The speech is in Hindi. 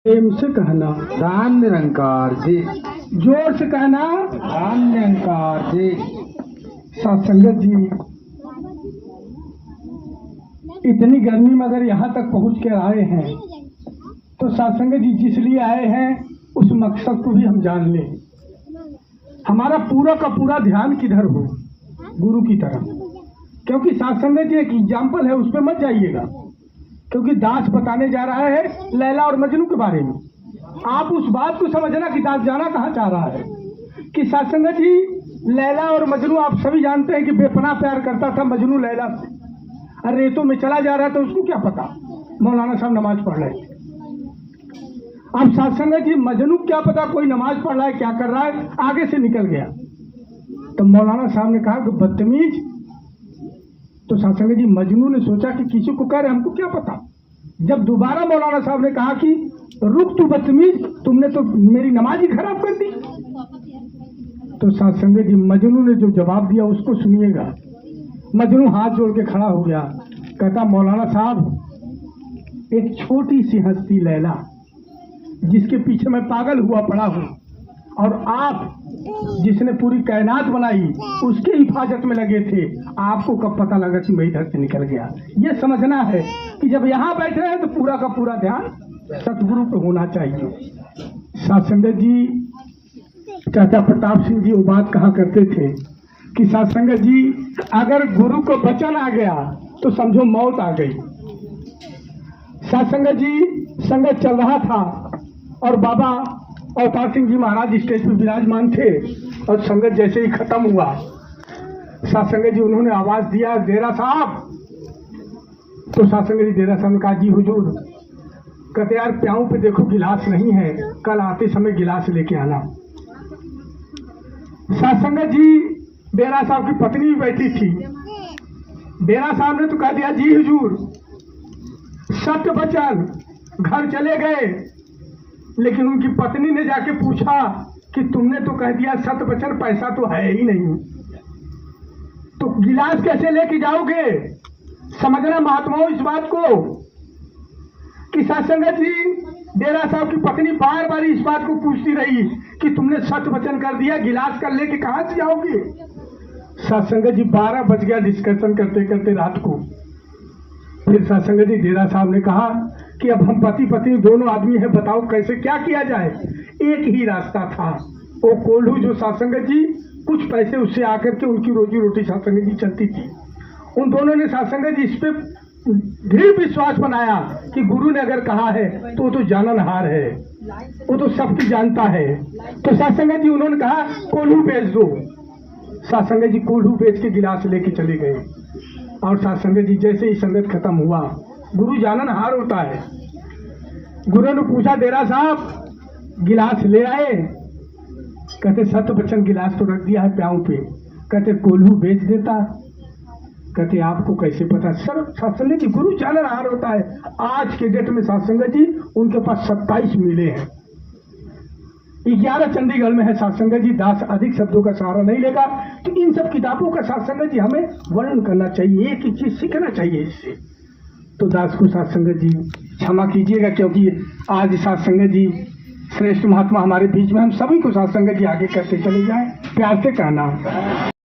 प्रेम से कहना राम निरंकार जी। जोर से कहना राम निरंकार जी। सत्संगत जी, इतनी गर्मी में अगर यहाँ तक पहुँच कर आए हैं तो सत्संगत जी जिस लिए आए हैं उस मकसद को भी हम जान लें। हमारा पूरा का पूरा ध्यान किधर हो, गुरु की तरफ। क्योंकि सत्संगत जी एक एग्जाम्पल है, उस पर मत जाइएगा, क्योंकि दास बताने जा रहा है लैला और मजनू के बारे में। आप उस बात को समझना कि दास जाना कहाँ चाह रहा है कि सत्संगत जी लैला और मजनू आप सभी जानते हैं कि बेपनाह प्यार करता था मजनू लैला से। अरे रेतों में चला जा रहा था, उसको क्या पता मौलाना साहब नमाज पढ़ रहे थे। अब सत्संगत जी मजनू क्या पता कोई नमाज पढ़ रहा है, क्या कर रहा है, आगे से निकल गया। तो मौलाना साहब ने कहा कि बदतमीज। तो सत्संगत जी मजनू ने सोचा कि किसी को कह रहे, हमको क्या पता। जब दोबारा मौलाना साहब ने कहा कि रुक तू बदतमीज, तुमने तो मेरी नमाज ही खराब कर दी। तो सत्संगत जी मजनू ने जो जवाब दिया उसको सुनिएगा। मजनू हाथ जोड़ के खड़ा हो गया, कहता मौलाना साहब, एक छोटी सी हस्ती लैला जिसके पीछे मैं पागल हुआ पड़ा हूँ, और आप जिसने पूरी कायनात बनाई उसके हिफाजत में लगे थे, आपको कब पता लगा कि मैं इधर से निकल गया। ये समझना है कि जब यहाँ बैठे हैं तो पूरा का पूरा ध्यान सतगुरु पे होना चाहिए। सत्संगत जी, चाचा प्रताप सिंह जी वो बात कहा करते थे कि सत्संगत जी अगर गुरु को वचन आ गया तो समझो मौत आ गई। सत्संगत जी संगत चल रहा था और बाबा अवतार सिंह जी महाराज स्टेज पे विराजमान थे, और संगत जैसे ही खत्म हुआ सत्संगत जी उन्होंने आवाज दिया डेरा साहब। तो सत्संगत जी डेरा साहब ने कहा जी हुजूर। कहते यार प्याऊ पे देखो गिलास नहीं है, कल आते समय गिलास लेके आना। सत्संगत जी डेरा साहब की पत्नी भी बैठी थी। डेरा साहब ने तो कह दिया जी हुजूर, सत्य वचन। घर चले गए, लेकिन उनकी पत्नी ने जाके पूछा कि तुमने तो कह दिया सत्य वचन, पैसा तो है ही नहीं, तो गिलास कैसे लेके जाओगे। समझना महात्माओं इस बात को कि सत्संगत जी डेरा साहब की पत्नी बार बार इस बात को पूछती रही कि तुमने सत्य वचन कर दिया, गिलास कर लेके कहां से जाओगे। सत्संगत जी 12 बज गया डिस्कशन करते करते रात को। फिर सत्संगत जी डेरा साहब ने कहा कि अब हम पति पत्नी दोनों आदमी हैं, बताओ कैसे क्या किया जाए। एक ही रास्ता था, वो कोल्हू जो सत्संगत जी कुछ पैसे उससे आकर के उनकी रोजी रोटी सत्संगत जी चलती थी। उन दोनों ने सत्संगत जी इस पे दृढ़ विश्वास बनाया कि गुरु ने अगर कहा है तो वो तो जाननहार है, वो तो सबकी जानता है। तो सत्संगत जी उन्होंने कहा कोल्हू बेच दो। सत्संगत जी कोल्हू बेच के गिलास लेके चले गए। और सत्संगत जी जैसे ही संगत खत्म हुआ, गुरु जाननहार होता है। गुरु ने पूछा डेरा साहब गिलास ले आए। कहते सत्य वचन गिलास तो रख दिया है प्याऊ पे। कहते कोल्हू बेच देता। कहते आपको कैसे पता। सर सत्संगत जी गुरु जाननहार होता है। आज के डेट में सत्संगत जी उनके पास 27 मिले हैं, 11 चंडीगढ़ में है। सत्संगत जी दास अधिक शब्दों का सहारा नहीं लेगा, तो इन सब किताबों का सत्संगत जी हमें वर्णन करना चाहिए, एक ही चीज सीखना चाहिए इससे। तो दास को सत्संगत जी क्षमा कीजिएगा, क्योंकि आज सत्संगत जी श्रेष्ठ महात्मा हमारे बीच में, हम सभी को सत्संगत जी आगे करते चले जाएं। प्यार से कहना।